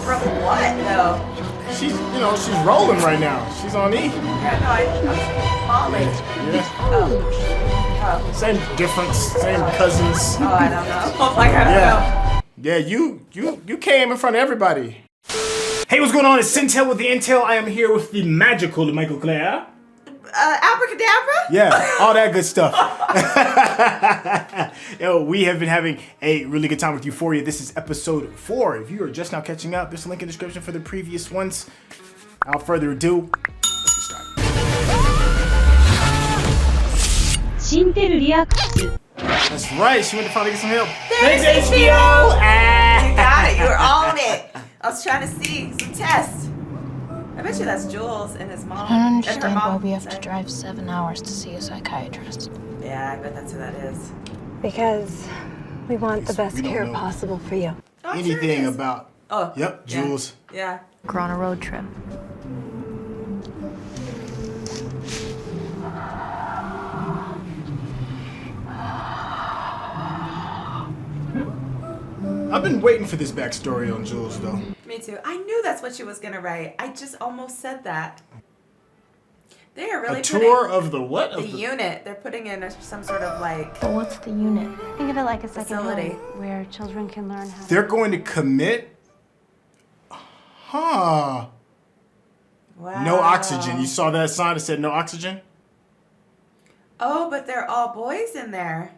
From what though? She's, you know, she's rolling right now. She's on E. Yeah, no, Molly. Yeah. Oh. Same difference, same cousins. Oh, I don't know. Oh my God, I don't know. Yeah, you came in front of everybody. Hey, what's going on? It's Syntell with the Intel. I am here with the magical Michael Claire. Abracadabra? Yeah, all that good stuff. Yo, we have been having a really good time with Euphoria. This is episode 4. If you are just now catching up, there's a link in the description for the previous ones. Without further ado, let's get started. That's right, she went to finally get some help. Thanks, HBO! You got it, you were on it. I was trying to see some tests. I bet you that's Jules and his mom. I don't understand and her mom. why we have to drive 7 hours to see a psychiatrist. Yeah, I bet that's who that is. Because we want the best care possible for you. Oh, Anything about... Oh. Yep, Jules. Yeah. We're on a road trip. I've been waiting for this backstory on Jules, though. Me too. I knew that's what she was gonna write. I just almost said that. They are really a tour of the what? The unit. They're putting in some sort of like. But what's the unit? Think of it like a second facility home where children can learn how. They're going to commit. Huh. Wow. No oxygen. You saw that sign that said no oxygen? Oh, but they're all boys in there.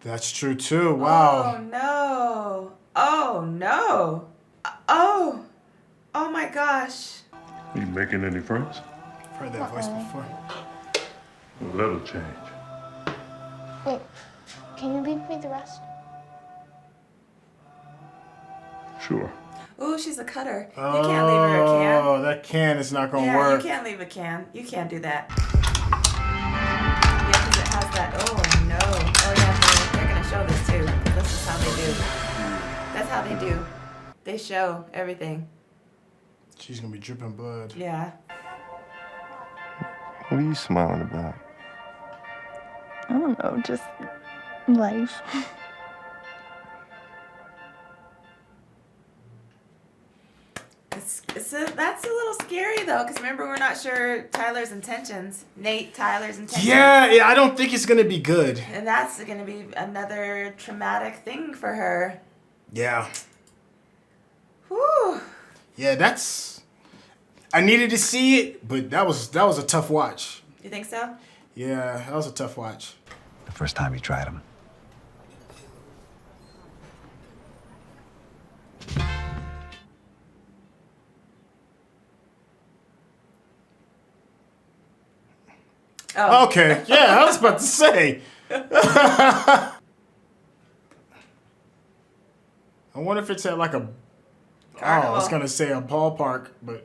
That's true too. Wow. Oh no. Oh no. Oh. Oh my gosh. You making any friends? I've heard that voice before. Well, that'll change. Wait, can you leave me the rest? Sure. Ooh, she's a cutter. You can't leave her a can. Oh, that can is not gonna Yeah, work. you can't leave a can. You can't do that. Yeah, because it has that. Oh no. Oh yeah, they're gonna show this too. This is how they do. That's how they do. They show everything. She's gonna be dripping blood. Yeah. What are you smiling about? I don't know, just life. That's a little scary though, because remember we're not sure Tyler's intentions. Tyler's intentions. Yeah, I don't think it's gonna be good. And that's gonna be another traumatic thing for her. Yeah. Whew. Yeah, that's. I needed to see it, but that was a tough watch. You think so? Yeah, that was a tough watch. The first time you tried them. Oh. Okay, yeah, I was about to say. I wonder if it's at like a. Carnival. Oh, I was gonna say a ballpark, but.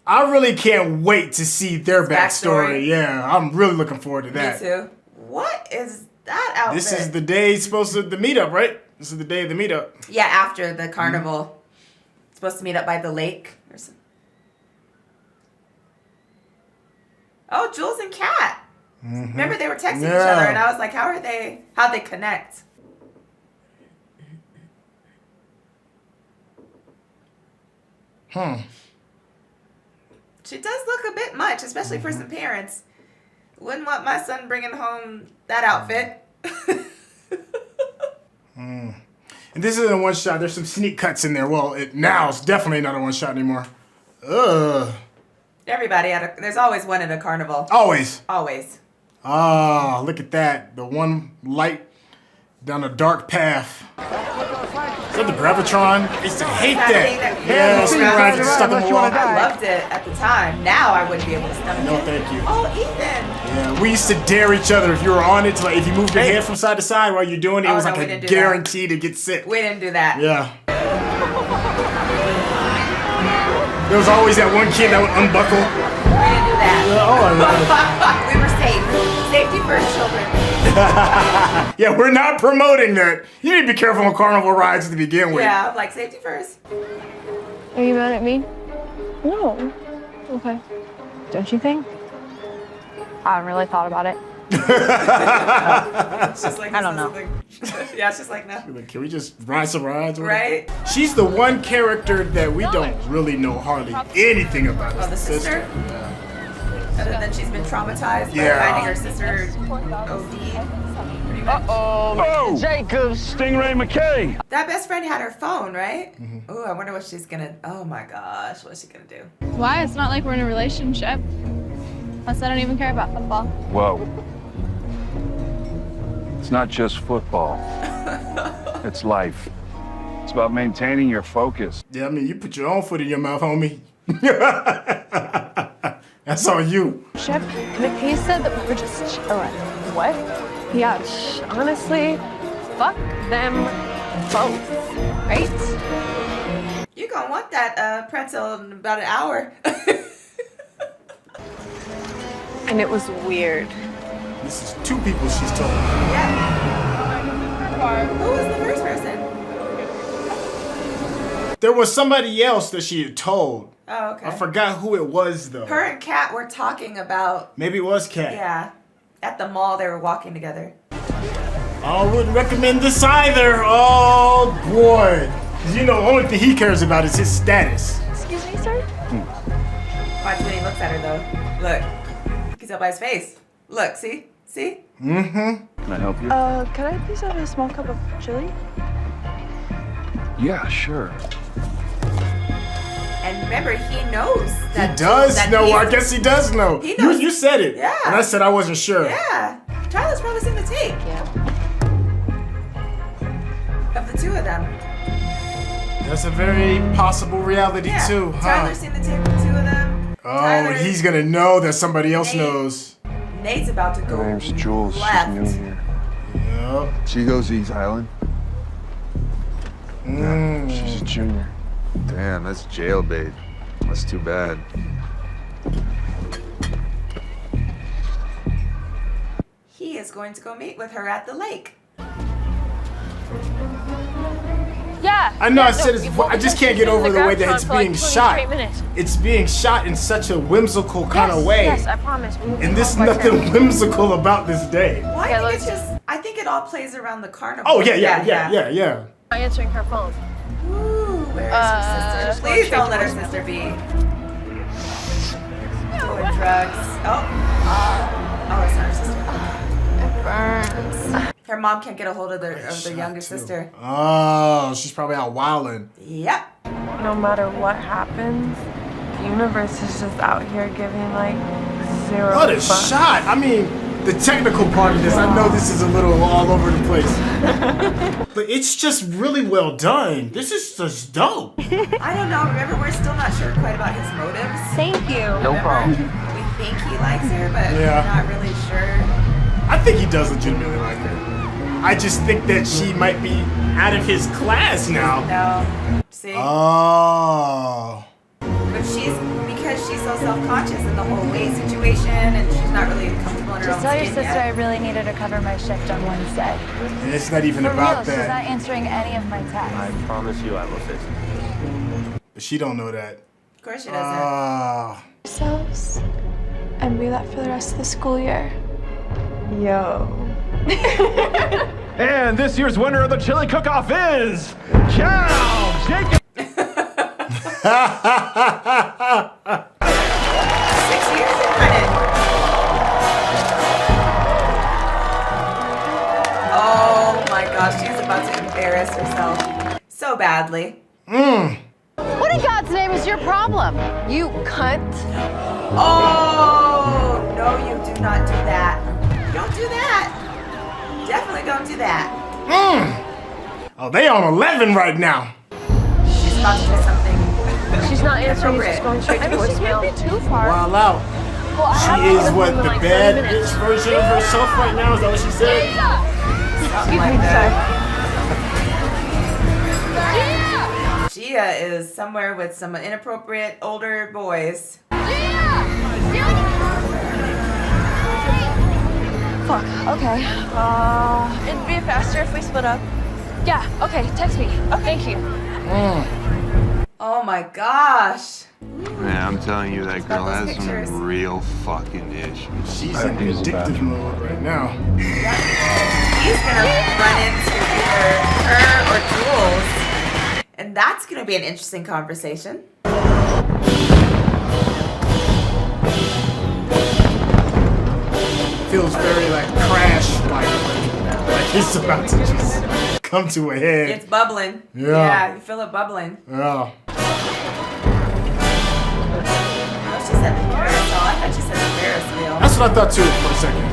I really can't wait to see their backstory. Yeah, I'm really looking forward to that. Me too. What is that outfit? This is the day supposed to the meetup, right? This is the day of the meetup. Yeah, after the carnival. Supposed to meet up by the lake or something. Oh, Jules and Kat. Remember they were texting each other, and I was like, how'd they connect? She does look a bit much, especially for some parents. Wouldn't want my son bringing home that outfit. And this isn't a one shot. There's some sneak cuts in there. Well, now it's definitely not a one shot anymore. Ugh. Everybody there's always one at a carnival. Always. Always. Ah, look at that. The one light down a dark path. Is that the Gravitron? I used to hate that. Yeah, spin around, get stuck in the wall. I loved it at the time. Now I wouldn't be able to stomach it. No, thank you. Oh, Ethan. Yeah, we used to dare each other if you were on it. To, like, if you moved your head from side to side while you're doing it, it was no, like we a didn't do guarantee to get sick. We didn't do that. Yeah. There was always that one kid that would unbuckle. We didn't do that. We were safe. Safety first, children. Yeah, we're not promoting that. You need to be careful on carnival rides to begin with. Yeah, like safety first. Are you mad at me? No. Okay. Don't you think? I haven't really thought about it. She's like, I don't know. Yeah, she's like, no. Like, can we just ride some rides? Or whatever? Right? She's the one character that we don't really know hardly anything about. Oh, the sister? Other than she's been traumatized by Yeah. finding her sister OD. Pretty much. Oh, Jacobs. Stingray McKay. That best friend had her phone, right? Ooh, I wonder what she's gonna. Oh my gosh, what's she gonna do? Why? It's not like we're in a relationship. Plus, I don't even care about football. Whoa. It's not just football. It's life. It's about maintaining your focus. Yeah, I mean, you put your own foot in your mouth, homie. That's on you. Chef, McKay said that we were just chilling. What? Yeah, honestly, fuck them both, right? You gonna want that pretzel in about an hour. And it was weird. This is two people she's told. Yeah. Who was the first person? There was somebody else that she had told. Oh, okay. I forgot who it was, though. Her and Kat were talking about. Maybe it was Kat. Yeah. At the mall, they were walking together. I wouldn't recommend this either. Oh, boy. 'Cause you know, the only thing he cares about is his status. Excuse me, sir? Watch when he looks at her, though. Look. You can tell by his face. Look, see? See? Mm-hmm. Can I help you? Can I please have a small cup of chili? Yeah, sure. And remember, he knows that. He does that know. he's- I guess he does know. He knows. You said it. Yeah. And I said I wasn't sure. Yeah. Tyler's probably seen the tape. Yeah. Of the two of them. That's a very possible reality, Yeah. too, huh? Tyler's seen the tape of the two of them. Oh, Tyler- he's gonna know that somebody else Nate. knows. Nate's about to go Her name's Jules. left. She's new here. Yep. She goes to East Island. Mm. She's a junior. Damn, that's jail bait. That's too bad. He is going to go meet with her at the lake. Yeah. I know I said it's, I just can't get over the way that it's being shot. It's being shot in such a whimsical kind of way. Yes, I promise. And there's nothing whimsical about this day. Well, Yeah, I think it's let's- just. I think it all plays around the carnival. Oh, yeah. I'm answering her phone. Ooh, where's her sister? just Please going don't let her straight to sister be. Doing drugs. Oh, it's not her sister. Burns. Her mom can't get a hold of the younger sister. Oh, she's probably out wilding. Yep. No matter what happens, the universe is just out here giving like zero What a fucks. shot! I mean, the technical part of this, I know this is a little all over the place. But it's just really well done. This is just dope. I don't know. Remember, we're still not sure quite about his motives. Thank you. No problem. We think he likes her, but Yeah. we're not really sure. I think he does legitimately like her. I just think that she might be out of his class now. No. See? Oh. But because she's so self-conscious in the whole way situation, and she's not really comfortable in her Just own tell your skin sister yet. I really needed to cover my shift on Wednesday. And it's not even For about real, she's not that. answering any of my texts. promise you I will say something. But she don't know that. Of course she doesn't. Ourselves and be that for the rest of the school year. Yo. And this year's winner of the chili cook-off is Jaby 6 years in credit. Oh my gosh, she's about to embarrass herself so badly. What in God's name is your problem? You cunt. Oh, no, you do not do that. Don't do that. Definitely don't do that. Oh, they on 11 right now. She's about to do something. She's not answering. She's Appropriate. just going straight to I mean, she voicemail. can't be too far. Wild out. Well, I have She is to what, in the like 30 bad minutes. bitch version of herself right now? Is that what she said? Something like that. Gia is somewhere with some inappropriate older boys. Fuck, okay. It'd be faster if we split up. Yeah, okay, text me. Thank you. Oh my gosh. Man, I'm telling you, that girl those has pictures. some real fucking issues. She's in addictive mode right now. He's gonna run into either her or Jules. And that's gonna be an interesting conversation. Feels very like crash, like it's about to just come to a head. It's bubbling. Yeah. Yeah, you feel it bubbling. Yeah. Oh, she said the carousel. I thought she said the Ferris wheel. That's what I thought too for a second.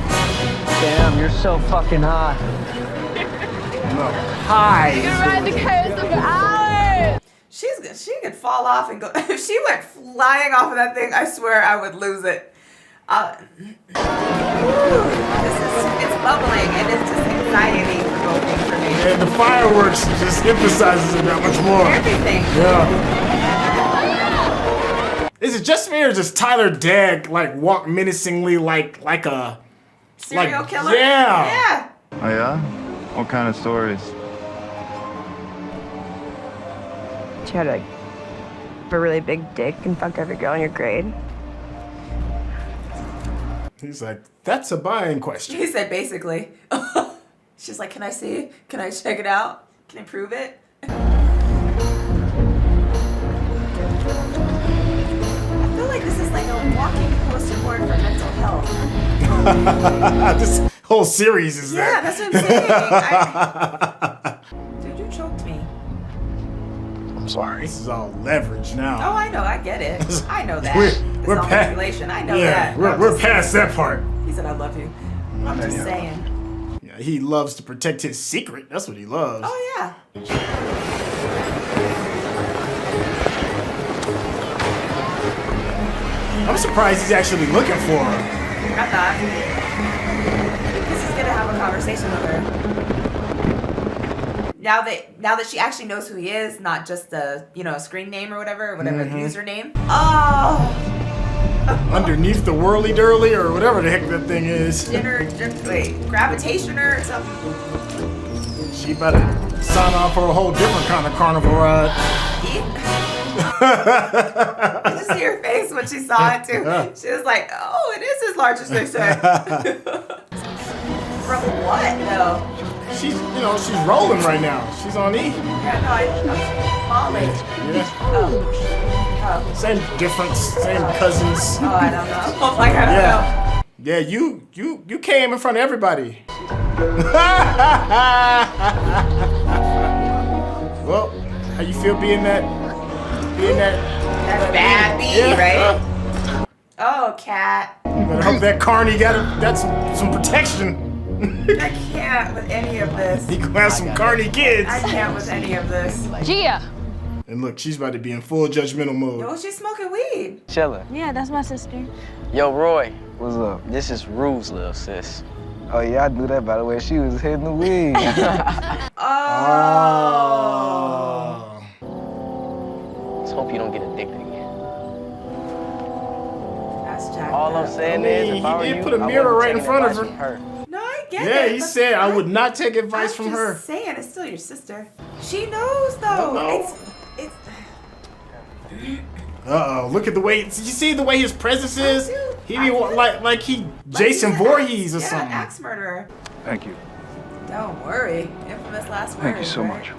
Damn, you're so fucking hot. No. Hi. You can ride the carousel for hours. She could fall off and go. If she went flying off of that thing, I swear I would lose it. It's bubbling and it's just anxiety provoking for me. And the fireworks just emphasizes it that much more. Everything. Yeah. Is it just me or does Tyler Dagg like walk menacingly like a Serial killer? Yeah. Yeah. Oh yeah? What kind of stories? She had like a really big dick and fucked every girl in your grade. He's like, that's a buying question. He said basically. She's like, can I see it? Can I check it out? Can I prove it? I feel like this is like a walking poster board for mental health. This whole series is Yeah, that. that's what I'm saying. Dude, you choked me. I'm sorry. This is all leverage now. Oh, I know. I get it. I know that. We're it's all past. manipulation. I know that. We're past that part. He said, I love you. I'm just saying. Yeah, he loves to protect his secret. That's what he loves. Oh, yeah. I'm surprised he's actually looking for her. I thought. Because he's going to have a conversation with her. Now that she actually knows who he is, not just a screen name or whatever username. Oh. Underneath the whirly durly or whatever the heck that thing is. Gravitationer or something. She better sign on for a whole different kind of carnival ride. Did you see her face when she saw it too? She was like, "Oh, it is as large as they said." From what though? She's rolling right now. She's on E. Yeah, no, I'm Molly. Yeah. Oh. Same difference, same cousins. Oh, I don't know. Oh, like I don't know. Yeah, you came in front of everybody. Well, how you feel being that bad bee, right? Oh, cat. You better hope that carny got some protection. I can't with any of this. He gonna have some carny kids. I can't with any of this. Gia. And look, she's about to be in full judgmental mode. Yo, she's smoking weed. Chillin'. Yeah, that's my sister. Yo, Roy. What's up? This is Rue's little sis. Oh yeah, I knew that by the way she was hitting the weed. Oh. Let's hope you don't get addicted again. That's jacked All I'm up. saying is, if I were he you, did put a I mirror wouldn't right in take front of advice her. from No, I get it. Yeah, he but said I would not take advice from her. I'm saying, it's still your sister. She knows though. No. It's Uh-oh, look at the way, you see the way his presence is? He be like he like Jason he's an Voorhees or axe, something. Yeah, axe murderer. Thank you. Don't worry. Infamous last word. Thank you so right? much.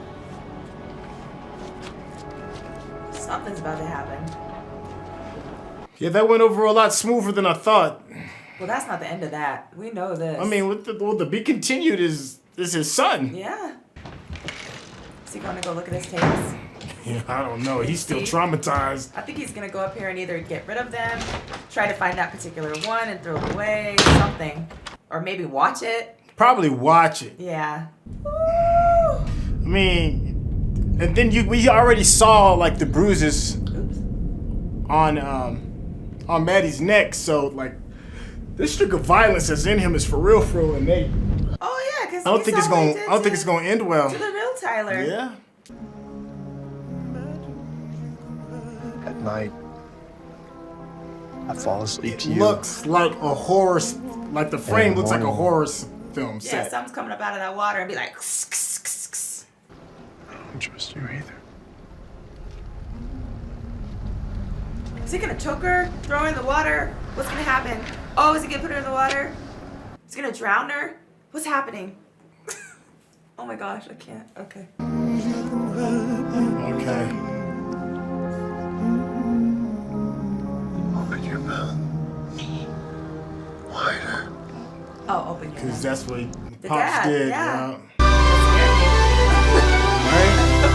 Something's about to happen. Yeah, that went over a lot smoother than I thought. Well, that's not the end of that. We know this. I mean, what the be continued is his son. Yeah. Is he gonna go look at his tapes? Yeah, I don't know. He's still See? traumatized. I think he's gonna go up here and either get rid of them, try to find that particular one and throw it away, something. Or maybe watch it. Probably watch it. Yeah. Woo! I mean, and then we already saw like the bruises on Maddie's neck, so like this streak of violence that's in him is for real, and they. Oh yeah, because I don't think it's gonna end well. To the real Tyler. Yeah. At night, I fall asleep to It you. looks like a horror, like the frame looks like a morning. horror film Yeah, set. something's coming up out of that water and be like, kss, kss, kss, kss. I don't trust you either. Is he gonna choke her? Throw her in the water? What's gonna happen? Oh, is he gonna put her in the water? Is he gonna drown her? What's happening? Oh my gosh, I can't. Okay. Okay. Open your mouth. Wider. Oh, open your Because mouth. that's what The Pops dad, did. yeah. Right?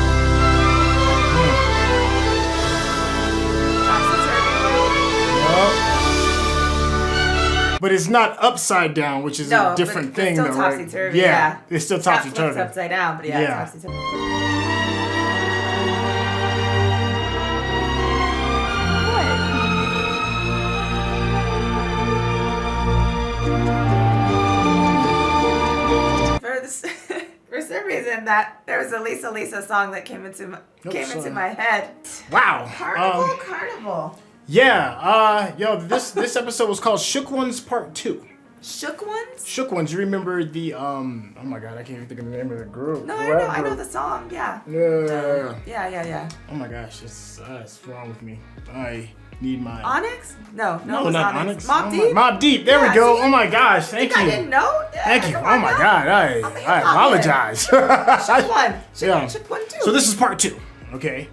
But it's not upside down, which is a different thing, still though, right? topsy-turvy, Yeah, it's still It's not topsy-turvy. flipped upside down, but yeah, topsy-turvy. For some reason, that there was a Lisa song that came into my head. Wow. Carnival. Yeah. This episode was called Shook Ones Part 2. Shook Ones? Shook Ones. You remember the oh my god, I can't even think of the name of the group. No, I know the song. Yeah. Yeah. Oh my gosh, it's wrong with me. I need my Onyx? No, it was not Onyx. Onyx. Mobb Deep? Mobb Deep. There we go. Oh my gosh, thank you. I didn't know. Yeah, Thank you. Oh my god, I apologize. Shook One. Yeah. Shook One too. So this is part 2. Okay.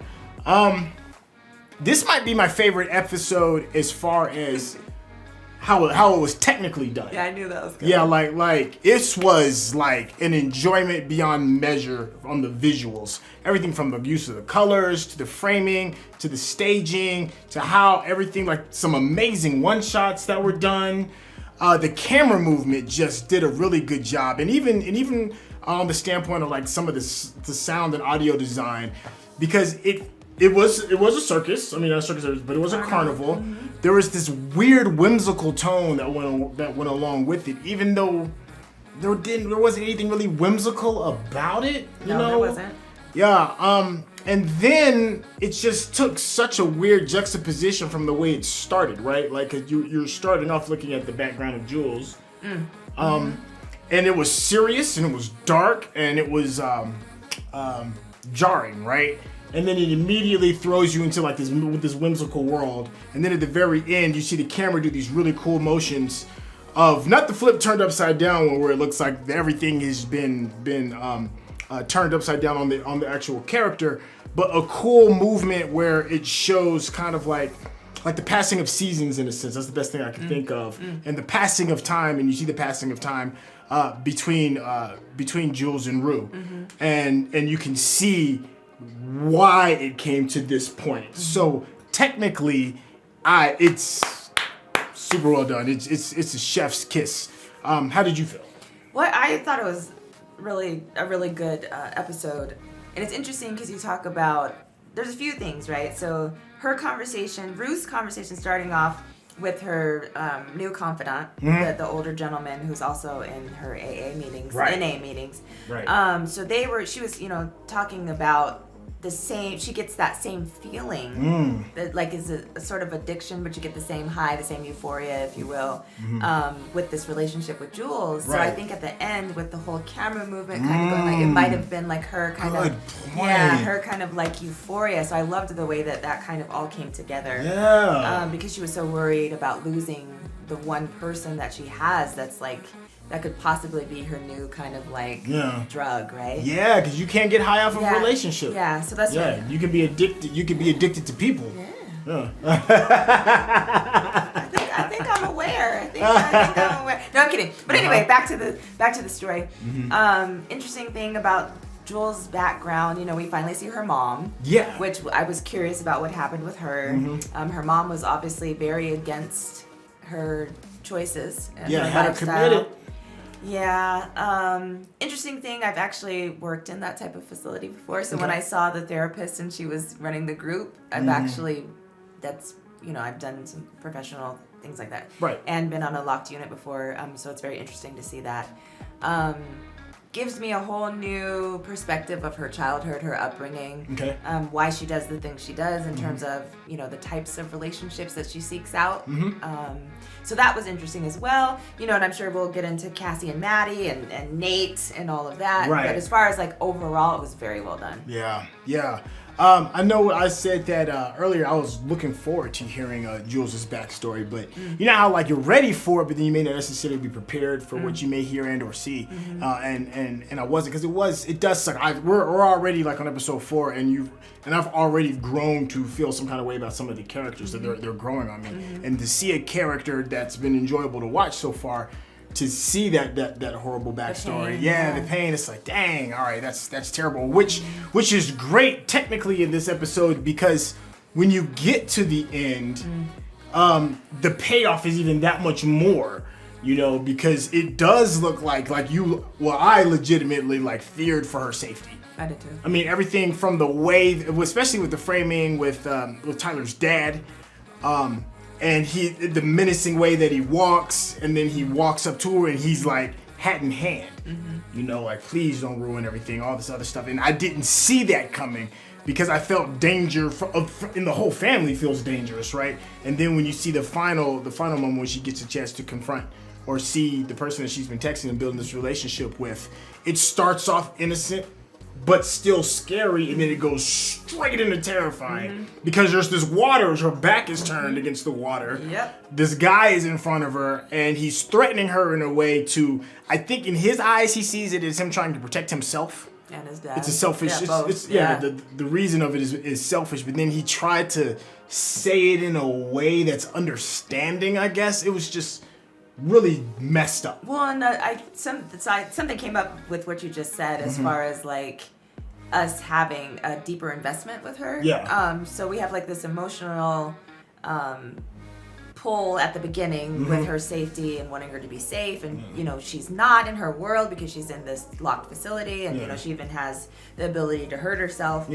This might be my favorite episode as far as how it was technically done. Yeah, I knew that was good. Yeah, like this was like an enjoyment beyond measure on the visuals. Everything from the use of the colors to the framing to the staging to how everything, like some amazing one-shots that were done. The camera movement just did a really good job, and even on the standpoint of like some of the sound and audio design, because it was a circus. I mean, not a circus, but it was a carnival. Mm-hmm. There was this weird whimsical tone that went along with it, even though there wasn't anything really whimsical about it. You know? There wasn't. Yeah. And then it just took such a weird juxtaposition from the way it started, right? Like, 'cause you're starting off looking at the background of Jules, and it was serious and it was dark and it was jarring, right? And then it immediately throws you into like this whimsical world. And then at the very end, you see the camera do these really cool motions of not the flip turned upside down, where it looks like everything has been turned upside down on the actual character, but a cool movement where it shows kind of like the passing of seasons in a sense. That's the best thing I can think of, and the passing of time. And you see the passing of time between Jules and Rue, and you can see why it came to this point. So technically, it's super well done. It's a chef's kiss. How did you feel? Well, I thought it was a really good episode, and it's interesting because you talk about there's a few things, right? So Rue's conversation, starting off with her new confidant, the older gentleman who's also in her AA meetings, NA meetings. Right. So she was, talking about the same, she gets that same feeling that like is a sort of addiction, but you get the same high, the same euphoria, if you will, with this relationship with Jules. So I think at the end with the whole camera movement kind of going, like it might have been like her kind her kind of like euphoria. So I loved the way that kind of all came together. Yeah. Because she was so worried about losing the one person that she has that's like, that could possibly be her new kind of like drug, right? Yeah, because you can't get high off of a relationship. Yeah, so that's you can be addicted. You can be addicted to people. Yeah. I think I'm aware. I think I'm aware. No, I'm kidding. But anyway, back to the story. Interesting thing about Jules' background, we finally see her mom. Yeah. Which I was curious about what happened with her. Her mom was obviously very against her choices. And her had her committed. Yeah. Interesting thing, I've actually worked in that type of facility before. So when I saw the therapist and she was running the group, I've actually, I've done some professional things like that. Right. And been on a locked unit before. So it's very interesting to see that. Gives me a whole new perspective of her childhood, her upbringing, why she does the things she does in terms of, the types of relationships that she seeks out. So that was interesting as well. And I'm sure we'll get into Cassie and Maddie and Nate and all of that. Right. But as far as like overall, it was very well done. Yeah. I know I said that earlier. I was looking forward to hearing Jules' backstory, but you know how like you're ready for it, but then you may not necessarily be prepared for what you may hear and or see. And I wasn't, because it does suck. We're already like on episode 4, and I've already grown to feel some kind of way about some of the characters that they're growing on me, and to see a character that's been enjoyable to watch so far. To see that horrible backstory, the pain. It's like, dang, all right, that's terrible. Which is great technically in this episode, because when you get to the end, the payoff is even that much more. You know, because it does look like I legitimately like feared for her safety. I did too. I mean, everything from the way, especially with the framing with Tyler's dad. And the menacing way that he walks, and then he walks up to her and he's like hat in hand, you know, like please don't ruin everything, all this other stuff. And I didn't see that coming because I felt danger, and the whole family feels dangerous, right? And then when you see the final moment when she gets a chance to confront or see the person that she's been texting and building this relationship with, it starts off innocent, but still scary, and then it goes straight into terrifying because there's this water. Her back is turned against the water. Yep. This guy is in front of her, and he's threatening her in a way to, I think in his eyes, he sees it as him trying to protect himself. And his dad. It's a selfish. The reason of it is selfish, but then he tried to say it in a way that's understanding. I guess it was just really messed up. Well, and something came up with what you just said as far as like us having a deeper investment with her. Yeah. So we have like this emotional pull at the beginning with her safety and wanting her to be safe, and you know she's not in her world because she's in this locked facility, and you know she even has the ability to hurt herself.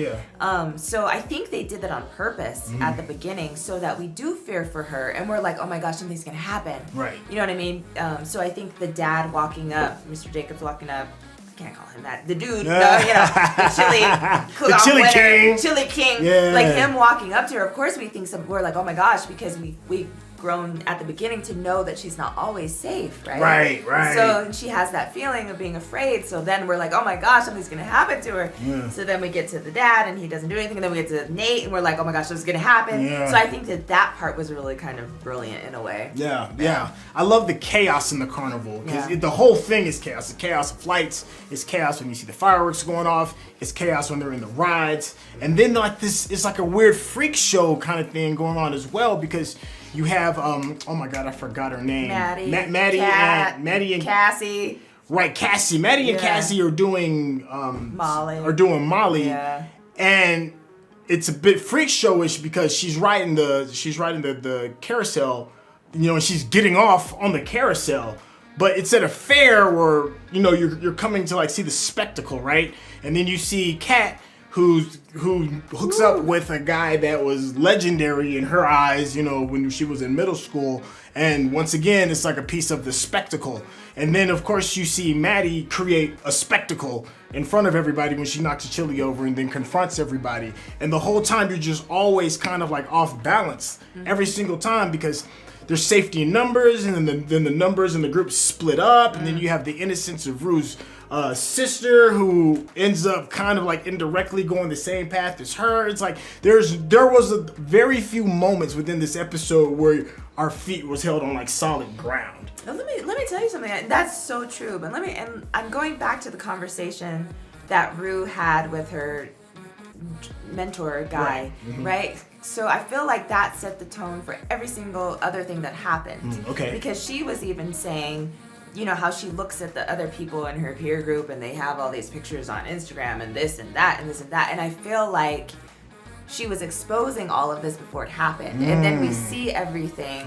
So I think they did that on purpose at the beginning so that we do fear for her, and we're like, oh my gosh, something's gonna happen. Right. You know what I mean? So I think the dad walking up, Mr. Jacobs walking up, I can't call him that. The dude, the chili king. Chili king. Yeah. Like him walking up to her, of course we think we're like, oh my gosh, because we grown at the beginning to know that she's not always safe, right? Right. So she has that feeling of being afraid. So then we're like, oh my gosh, something's gonna happen to her. Yeah. So then we get to the dad and he doesn't do anything. And then we get to Nate and we're like, oh my gosh, what's gonna happen? Yeah. So I think that part was really kind of brilliant in a way. Yeah. I love the chaos in the carnival because the whole thing is chaos. The chaos of flights. It's chaos when you see the fireworks going off. It's chaos when they're in the rides. And then like this, it's like a weird freak show kind of thing going on as well because you have, oh my God, I forgot her name. Maddie and Cassie. Right, Cassie. Maddie and Cassie are doing Molly. Yeah. And it's a bit freak showish because she's riding the carousel, you know, and she's getting off on the carousel. But it's at a fair where, you know, you're coming to like see the spectacle, right? And then you see Kat who hooks up with a guy that was legendary in her eyes, you know, when she was in middle school. And once again, it's like a piece of the spectacle. And then, of course, you see Maddie create a spectacle in front of everybody when she knocks the chili over and then confronts everybody. And the whole time, you're just always kind of like off balance every single time because there's safety in numbers, and then the numbers in the group split up, and then you have the innocence of Rue's sister who ends up kind of like indirectly going the same path as her. It's like there was a very few moments within this episode where our feet was held on like solid ground. Now, let me tell you something. That's so true. But I'm going back to the conversation that Rue had with her mentor guy, right? So I feel like that set the tone for every single other thing that happened. Okay. Because she was even saying, you know, how she looks at the other people in her peer group and they have all these pictures on Instagram and this and that and this and that. And I feel like she was exposing all of this before it happened. And then we see everything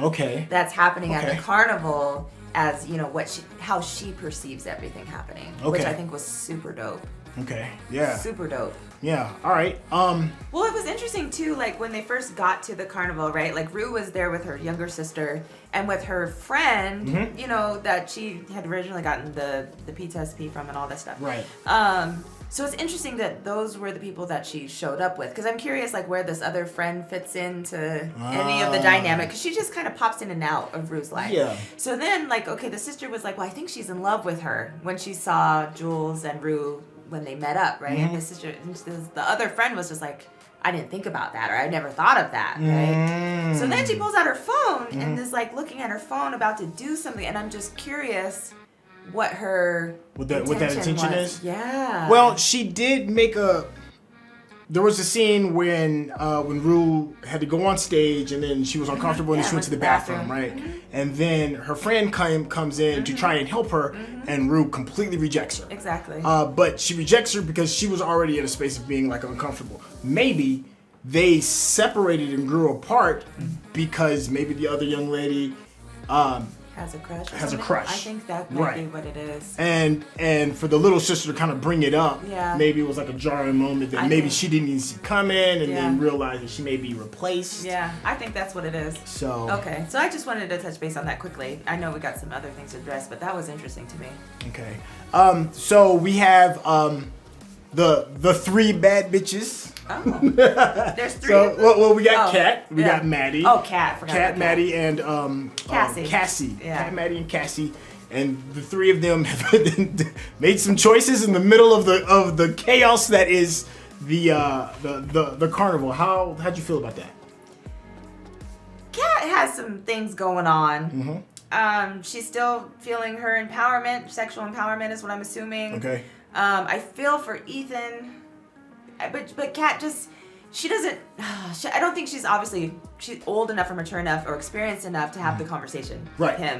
that's happening at the carnival as, you know, how she perceives everything happening, which I think was super dope. Okay. Yeah. Super dope. Yeah. All right. Well, it was interesting too. Like when they first got to the carnival, right? Like Rue was there with her younger sister and with her friend, you know, that she had originally gotten the PTSD from and all that stuff. Right. So it's interesting that those were the people that she showed up with. Because I'm curious, like, where this other friend fits into any of the dynamic. Because she just kind of pops in and out of Rue's life. Yeah. So then, like, okay, the sister was like, well, I think she's in love with her when she saw Jules and Rue when they met up, right? And the other friend was just like, I didn't think about that, or I never thought of that, right? So then she pulls out her phone and is like looking at her phone about to do something, and I'm just curious what her what that intention is. Yeah. Well, she did make there was a scene when Rue had to go on stage, and then she was uncomfortable and she went to the bathroom, right? And then her friend comes in to try and help her, and Rue completely rejects her. Exactly. But she rejects her because she was already in a space of being like uncomfortable. Maybe they separated and grew apart because maybe the other young lady has a crush. I think that might be what it is. And for the little sister to kind of bring it up, yeah. maybe it was like a jarring moment that maybe she didn't even see come in, and then realize that she may be replaced. Yeah, I think that's what it is. So okay, so I just wanted to touch base on that quickly. I know we got some other things to address, but that was interesting to me. Okay, so we have the three bad bitches. Oh, there's three. So well, we got Kat, we got Maddie. Oh, Kat, Kat, Maddie, and Cassie. Cassie. Yeah. Kat, Maddie, and Cassie, and the three of them have made some choices in the middle of the chaos that is the carnival. How'd you feel about that? Kat has some things going on. She's still feeling her empowerment, sexual empowerment is what I'm assuming. Okay. I feel for Ethan. But Kat she doesn't, I don't think she's old enough or mature enough or experienced enough to have the conversation with him.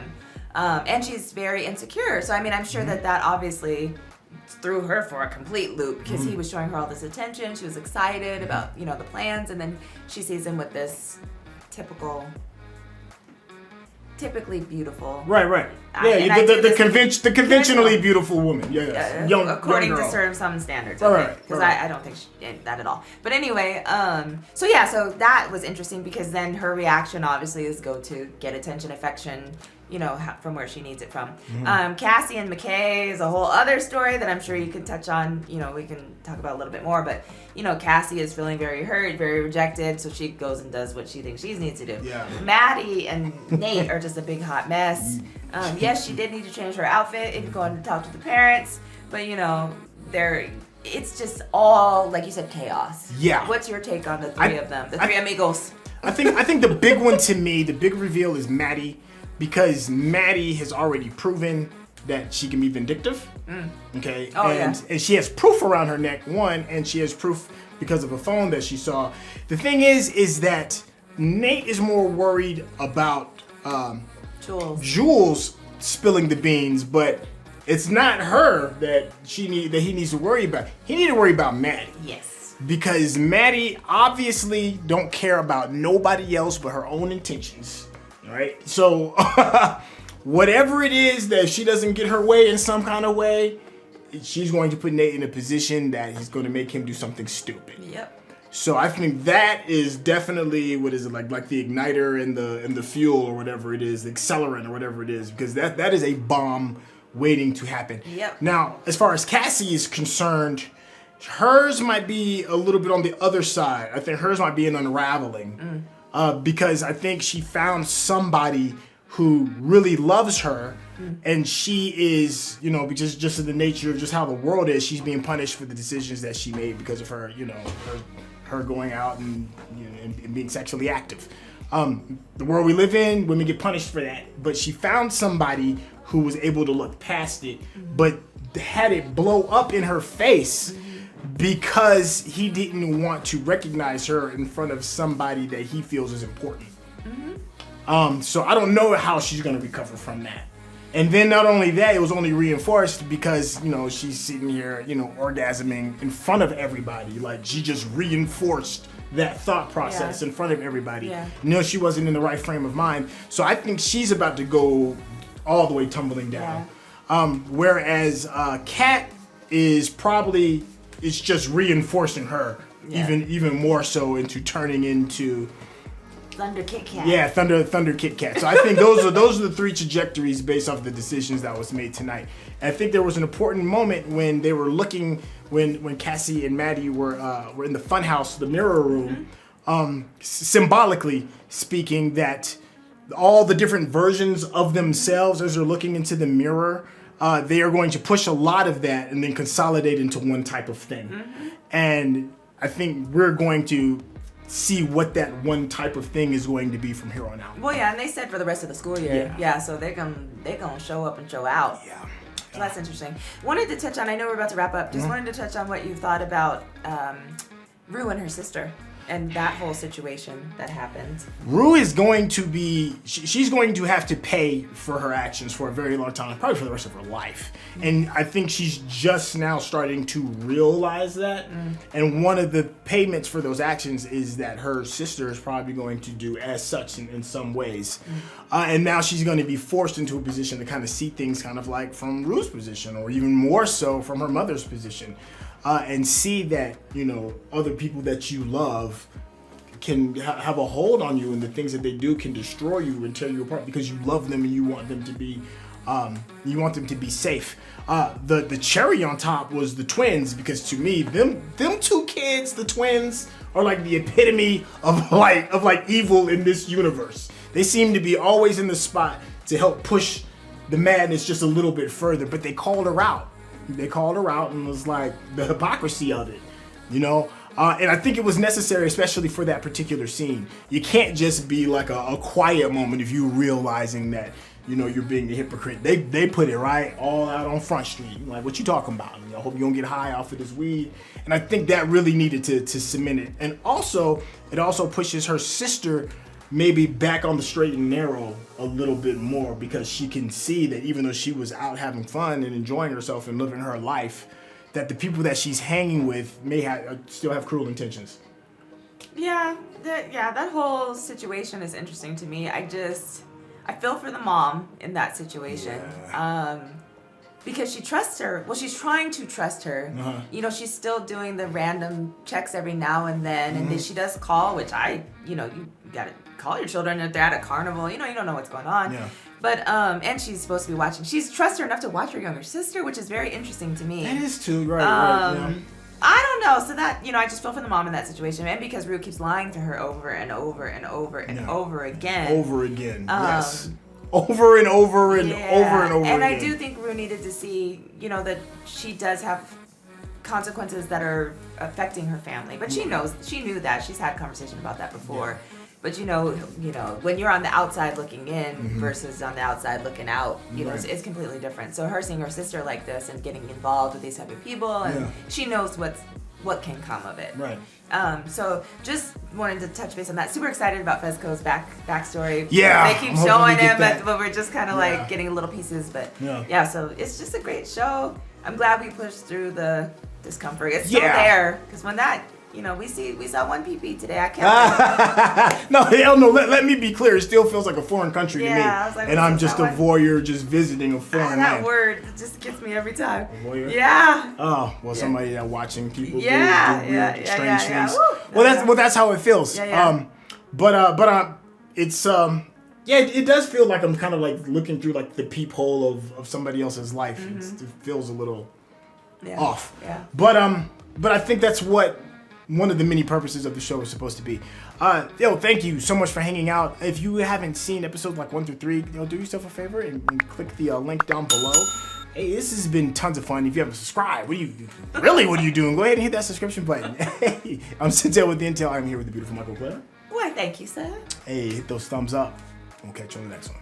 And she's very insecure. So, I mean, I'm sure that obviously threw her for a complete loop because he was showing her all this attention. She was excited about, the plans. And then she sees him with this typically beautiful. Right. Yeah, the conventionally beautiful woman. Yeah. Young according young to some standards. Right. Because I don't think that at all. But anyway, so that was interesting because then her reaction obviously is go to get attention, affection, from where she needs it from. Cassie and McKay is a whole other story that I'm sure you could touch on. We can talk about a little bit more. But, Cassie is feeling very hurt, very rejected. So she goes and does what she thinks she needs to do. Yeah. Maddie and Nate are just a big hot mess. Yes, she did need to change her outfit and go and talk to the parents. But, it's just all, like you said, chaos. Yeah. What's your take on the three of them? The three amigos. I think the big one to me, the big reveal is Maddie. Because Maddie has already proven that she can be vindictive. Okay. And she has proof around her neck, one, and she has proof because of a phone that she saw. The thing is that Nate is more worried about Jules spilling the beans, but it's not her that he needs to worry about. He needs to worry about Maddie. Yes. Because Maddie obviously don't care about nobody else but her own intentions. Right? So, whatever it is that she doesn't get her way in some kind of way, she's going to put Nate in a position that he's going to make him do something stupid. Yep. So I think that is definitely like the igniter and the fuel or whatever it is, the accelerant or whatever it is, because that is a bomb waiting to happen. Yep. Now, as far as Cassie is concerned, hers might be a little bit on the other side. I think hers might be an unraveling. Because I think she found somebody who really loves her, and she is, just in the nature of just how the world is, she's being punished for the decisions that she made because of her, her going out and being sexually active. The world we live in, women get punished for that. But she found somebody who was able to look past it, but had it blow up in her face. Because he didn't want to recognize her in front of somebody that he feels is important. So I don't know how she's going to recover from that. And then not only that, it was only reinforced because, she's sitting here, orgasming in front of everybody. Like, she just reinforced that thought process in front of everybody. Yeah. She wasn't in the right frame of mind. So I think she's about to go all the way tumbling down. Whereas Kat is probably... It's just reinforcing her even more so into turning into Thunder Kit Kat. Yeah, Thunder Kit Kat. So I think those are the three trajectories based off the decisions that was made tonight. And I think there was an important moment when they were looking when Cassie and Maddie were in the funhouse, the mirror room, symbolically speaking, that all the different versions of themselves as they're looking into the mirror they are going to push a lot of that and then consolidate into one type of thing. And I think we're going to see what that one type of thing is going to be from here on out. Well, yeah, and they said for the rest of the school year. Yeah, so they're gonna show up and show out. Yeah. So that's interesting. Wanted to touch on, I know we're about to wrap up, just wanted to touch on what you thought about Rue and her sister and that whole situation that happened. Rue is going to be, she's going to have to pay for her actions for a very long time, probably for the rest of her life. And I think she's just now starting to realize that. And one of the payments for those actions is that her sister is probably going to do as such in some ways. And now she's going to be forced into a position to kind of see things kind of like from Rue's position, or even more so from her mother's position. And see that, you know, other people that you love can have a hold on you, and the things that they do can destroy you and tear you apart because you love them and you want them to be safe. The cherry on top was the twins, because to me, them two kids, the twins, are like the epitome of like evil in this universe. They seem to be always in the spot to help push the madness just a little bit further, but they called her out. They called her out and was like the hypocrisy of it, you know? And I think it was necessary, especially for that particular scene. You can't just be like a quiet moment of you realizing that, you know, you're being the hypocrite. They put it right all out on Front Street. Like, what you talking about? I hope you don't get high off of this weed. And I think that really needed to cement it. And also, it also pushes her sister maybe back on the straight and narrow a little bit more, because she can see that even though she was out having fun and enjoying herself and living her life, that the people that she's hanging with may still have cruel intentions. Yeah, that whole situation is interesting to me. I feel for the mom in that situation. Because she trusts her. Well, she's trying to trust her. You know, she's still doing the random checks every now and then, and then she does call, which you gotta call your children if they're at a carnival. You know, you don't know what's going on. But and she's supposed to be watching. She's trusts her enough to watch her younger sister, which is very interesting to me. That is too, right? Yeah. I don't know. So that, you know, I just feel for the mom in that situation, and because Rue keeps lying to her over and over and over and over again. Over again. Yes. Over and over and over and over and again. I do think Rue needed to see, you know, that she does have consequences that are affecting her family. But she knew that. She's had conversation about that before. But you know, when you're on the outside looking in versus on the outside looking out, you know, it's completely different. So her seeing her sister like this and getting involved with these type of people, and she knows what can come of it. Right. So just wanted to touch base on that. Super excited about Fezco's backstory. Yeah. They keep showing him, but we're just kind of like getting little pieces. But so it's just a great show. I'm glad we pushed through the discomfort. It's still there, because when that, you know, we saw one PP today. I can't. No, hell no. Let me be clear. It still feels like a foreign country to me. I was like, and I'm just a voyeur just visiting a foreign land. That word just gets me every time. A voyeur? Yeah. Oh, well, somebody watching people do weird, strange things. Woo. Well, that's how it feels. But it's it does feel like I'm kind of like looking through like the peephole of somebody else's life. It feels a little off. Yeah. But I think that's what one of the many purposes of the show is supposed to be. Thank you so much for hanging out. If you haven't seen episodes like 1 through 3, do yourself a favor and click the link down below. Hey, this has been tons of fun. If you haven't subscribed, what are you doing? Go ahead and hit that subscription button. Hey, I'm Syntell with the Intel. I'm here with the beautiful Michael Claire. Why, thank you, sir. Hey, hit those thumbs up. We'll catch you on the next one.